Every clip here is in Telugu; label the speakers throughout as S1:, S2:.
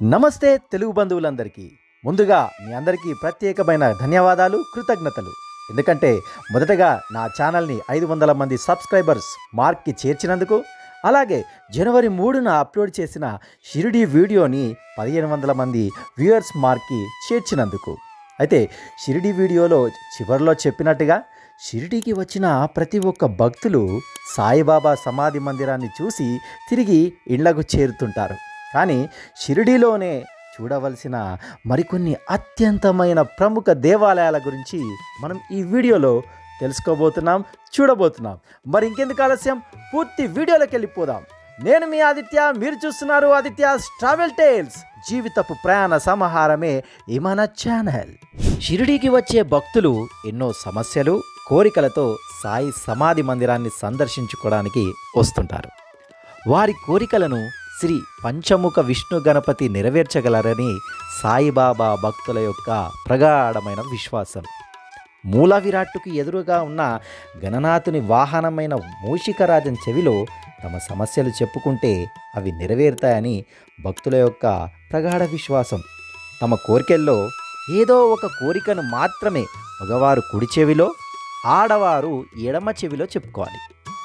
S1: నమస్తే తెలుగు బంధువులందరికీ ముందుగా మీ అందరికీ ప్రత్యేకమైన ధన్యవాదాలు కృతజ్ఞతలు. ఎందుకంటే మొదటగా నా ఛానల్ని 500 మంది సబ్స్క్రైబర్స్ మార్క్కి చేర్చినందుకు, అలాగే జనవరి 3న అప్లోడ్ చేసిన షిరిడి వీడియోని 1500 మంది వ్యూయర్స్ మార్క్కి చేర్చినందుకు. అయితే షిరిడి వీడియోలో చివరిలో చెప్పినట్టుగా షిరిడీకి వచ్చిన ప్రతి ఒక్క భక్తులు సాయిబాబా సమాధి మందిరాన్ని చూసి తిరిగి ఇళ్లకు చేరుతుంటారు. కానీ షిరిడీలోనే చూడవలసిన మరికొన్ని అత్యంతమైన ప్రముఖ దేవాలయాల గురించి మనం ఈ వీడియోలో తెలుసుకోబోతున్నాం, చూడబోతున్నాం. మరి ఇంకెందుకు ఆలస్యం, పూర్తి వీడియోలోకి వెళ్ళిపోదాం. నేను మీ ఆదిత్య, మీరు చూస్తున్నారు ఆదిత్యాస్ ట్రావెల్ టేల్స్. జీవితపు ప్రయాణ సమాహారమే ఈ మన ఛానల్. షిరిడీకి వచ్చే భక్తులు ఎన్నో సమస్యలు, కోరికలతో సాయి సమాధి మందిరాన్ని సందర్శించుకోవడానికి వస్తుంటారు. వారి కోరికలను శ్రీ పంచముఖ విష్ణు గణపతి నెరవేర్చగలరని సాయిబాబా భక్తుల యొక్క ప్రగాఢమైన విశ్వాసం. మూల విరాట్టుకు ఎదురుగా ఉన్న గణనాథుని వాహనమైన మూషికరాజన్ చెవిలో తమ సమస్యలు చెప్పుకుంటే అవి నెరవేరుతాయని భక్తుల యొక్క ప్రగాఢ విశ్వాసం. తమ కోరికల్లో ఏదో ఒక కోరికను మాత్రమే మగవారు కుడి చెవిలో, ఆడవారు ఎడమ చెవిలో చెప్పుకోవాలి.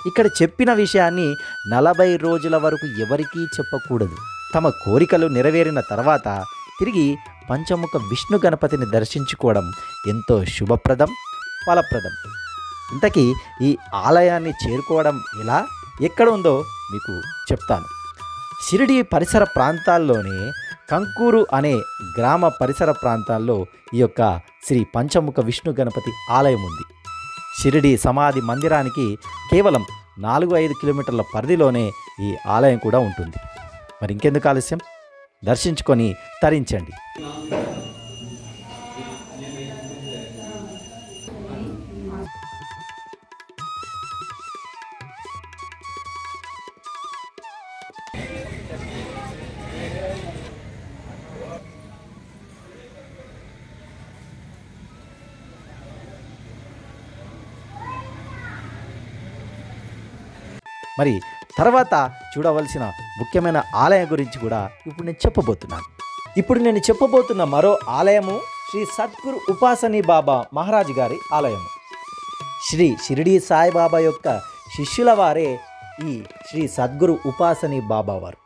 S1: ఇక్కడ చెప్పిన విషయాన్ని 40 రోజుల వరకు ఎవరికీ చెప్పకూడదు. తమ కోరికలు నెరవేరిన తర్వాత తిరిగి పంచముఖ విష్ణు గణపతిని దర్శించుకోవడం ఎంతో శుభప్రదం, ఫలప్రదం. ఇంతకీ ఈ ఆలయాన్ని చేరుకోవడం ఎలా, ఎక్కడ ఉందో మీకు చెప్తాను. షిరిడి పరిసర ప్రాంతాల్లోనే కంకూరు అనే గ్రామ పరిసర ప్రాంతాల్లో ఈ యొక్క శ్రీ పంచముఖ విష్ణు గణపతి ఆలయం ఉంది. షిరిడి సమాధి మందిరానికి కేవలం 4-5 కిలోమీటర్ల పరిధిలోనే ఈ ఆలయం కూడా ఉంటుంది. మరి ఇంకెందుకు ఆలస్యం, దర్శించుకొని తరించండి. మరి తర్వాత చూడవలసిన ముఖ్యమైన ఆలయం గురించి కూడా ఇప్పుడు నేను చెప్పబోతున్నాను. ఇప్పుడు నేను చెప్పబోతున్న మరో ఆలయము శ్రీ సద్గురు ఉపాసనీ బాబా మహారాజ్ గారి ఆలయము. శ్రీ షిరిడి సాయిబాబా యొక్క శిష్యుల వారే ఈ శ్రీ సద్గురు ఉపాసనీ బాబా వారు.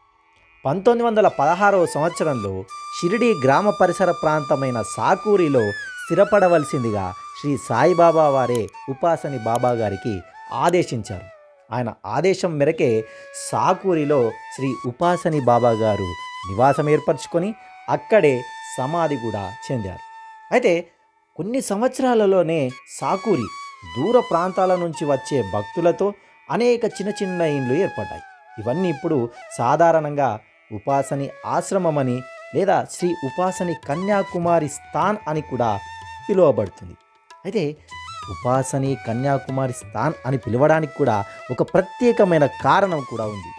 S1: 1916వ సంవత్సరంలో షిరిడి గ్రామ పరిసర ప్రాంతమైన సాకూరిలో స్థిరపడవలసిందిగా శ్రీ సాయిబాబా వారే ఉపాసనీ బాబా గారికి ఆదేశించారు. ఆయన ఆదేశం మేరకే సాకూరిలో శ్రీ ఉపాసనీ బాబా గారు నివాసం ఏర్పరచుకొని అక్కడే సమాధి కూడా చెందారు. అయితే కొన్ని సంవత్సరాలలోనే సాకూరి దూర ప్రాంతాల నుంచి వచ్చే భక్తులతో అనేక చిన్న చిన్న ఇండ్లు ఏర్పడ్డాయి. ఇవన్నీ ఇప్పుడు సాధారణంగా ఉపాసని ఆశ్రమమని లేదా శ్రీ ఉపాసని కన్యాకుమారి స్థాన్ అని కూడా పిలువబడుతుంది. అయితే ఉపాసని కన్యాకుమారి స్థాన్ అని పిలవడానికి కూడా ఒక ప్రత్యేకమైన కారణం కూడా ఉంది.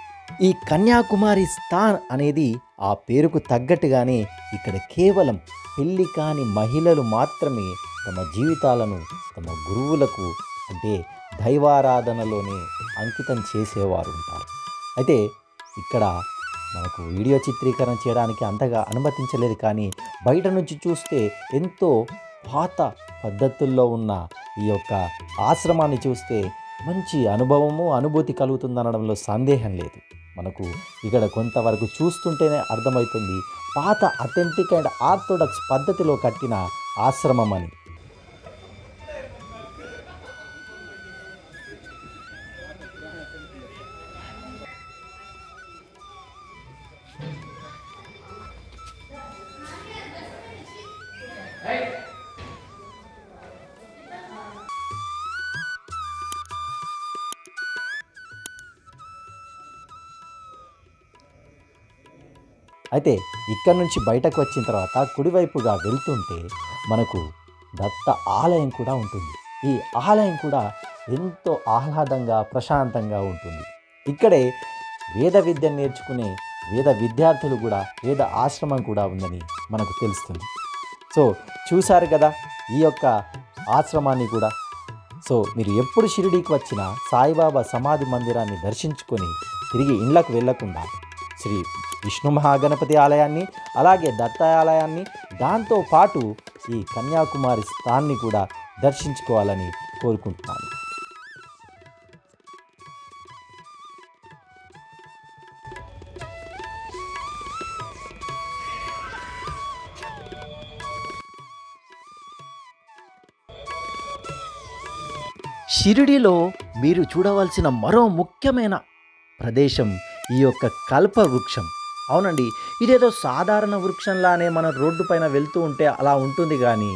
S1: ఈ కన్యాకుమారి స్థాన్ అనేది ఆ పేరుకు తగ్గట్టుగానే ఇక్కడ కేవలం పెళ్లి కాని మహిళలు మాత్రమే తమ జీవితాలను తమ గురువులకు అంటే దైవారాధనలోనే అంకితం చేసేవారు ఉంటారు. అయితే ఇక్కడ మనకు వీడియో చిత్రీకరణ చేయడానికి అంతగా అనుమతించలేదు, కానీ బయట నుంచి చూస్తే ఎంతో పాత పద్ధతుల్లో ఉన్న ఈ యొక్క ఆశ్రమాన్ని చూస్తే మంచి అనుభవము, అనుభూతి కలుగుతుందనడంలో సందేహం లేదు. మనకు ఇక్కడ కొంతవరకు చూస్తుంటేనే అర్థమవుతుంది పాత అథెంటిక్ అండ్ ఆర్థోడాక్స్ పద్ధతిలో కట్టిన ఆశ్రమం అని. అయితే ఇక్కడ నుంచి బయటకు వచ్చిన తర్వాత కుడివైపుగా వెళ్తుంటే మనకు దత్త ఆలయం కూడా ఉంటుంది. ఈ ఆలయం కూడా ఎంతో ఆహ్లాదంగా, ప్రశాంతంగా ఉంటుంది. ఇక్కడే వేద విద్య నేర్చుకునే వేద విద్యార్థులు కూడా, వేద ఆశ్రమం కూడా ఉందని మనకు తెలుస్తుంది. సో చూశారు కదా ఈ యొక్క ఆశ్రమాన్ని కూడా. సో మీరు ఎప్పుడు షిరిడీకి వచ్చినా సాయిబాబా సమాధి మందిరాన్ని దర్శించుకొని తిరిగి ఇళ్లకు వెళ్లకుండా శ్రీ విష్ణు మహాగణపతి ఆలయాన్ని, అలాగే దత్తాలయాన్ని, దాంతోపాటు ఈ కన్యాకుమారి స్థాన్ని కూడా దర్శించుకోవాలని కోరుకుంటున్నాను. షిరిడీలో మీరు చూడవలసిన మరో ముఖ్యమైన ప్రదేశం ఈ యొక్క కల్ప వృక్షం. అవునండి, ఇదేదో సాధారణ వృక్షంలానే మనం రోడ్డు పైన వెళ్తూ ఉంటే అలా ఉంటుంది, కానీ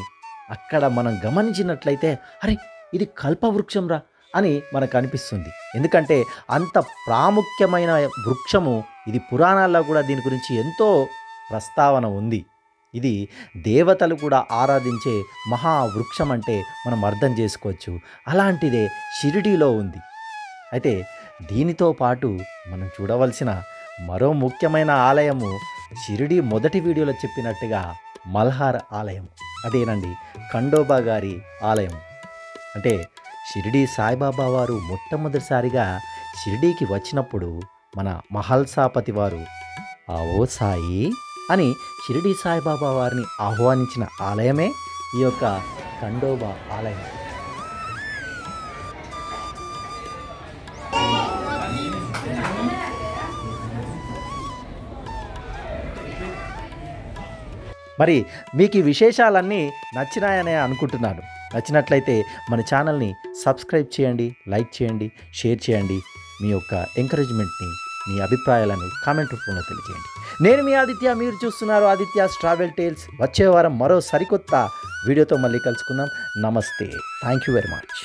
S1: అక్కడ మనం గమనించినట్లయితే అరే ఇది కల్పవృక్షం రా అని మనకు అనిపిస్తుంది. ఎందుకంటే అంత ప్రాముఖ్యమైన వృక్షము ఇది. పురాణాల్లో కూడా దీని గురించి ఎంతో ప్రస్తావన ఉంది. ఇది దేవతలు కూడా ఆరాధించే మహావృక్షం అంటే మనం అర్థం చేసుకోవచ్చు. అలాంటిదే షిరిడీలో ఉంది. అయితే దీనితో పాటు మనం చూడవలసిన మరో ముఖ్యమైన ఆలయము షిరిడీ మొదటి వీడియోలో చెప్పినట్టుగా మల్హార్ ఆలయం. అదేనండి ఖండోబా గారి ఆలయం. అంటే షిరిడీ సాయిబాబా వారు మొట్టమొదటిసారిగా షిరిడీకి వచ్చినప్పుడు మన మహల్సాపతి వారు ఓ సాయి అని షిరిడీ సాయిబాబా వారిని ఆహ్వానించిన ఆలయమే ఈ యొక్క ఖండోబా ఆలయం. మరి మీకు ఈ విశేషాలన్నీ నచ్చినాయనే అనుకుంటున్నాను. నచ్చినట్లయితే మన ఛానల్ని సబ్స్క్రైబ్ చేయండి, లైక్ చేయండి, షేర్ చేయండి. మీ యొక్క ఎంకరేజ్మెంట్ని, మీ అభిప్రాయాలను కామెంట్ రూపంలో తెలియజేయండి. నేను మీ ఆదిత్య, మీరు చూస్తున్నారు ఆదిత్యాస్ ట్రావెల్ టేల్స్. వచ్చే వారం మరో సరికొత్త వీడియోతో మళ్ళీ కలుసుకుందాం. నమస్తే. Thank you very much.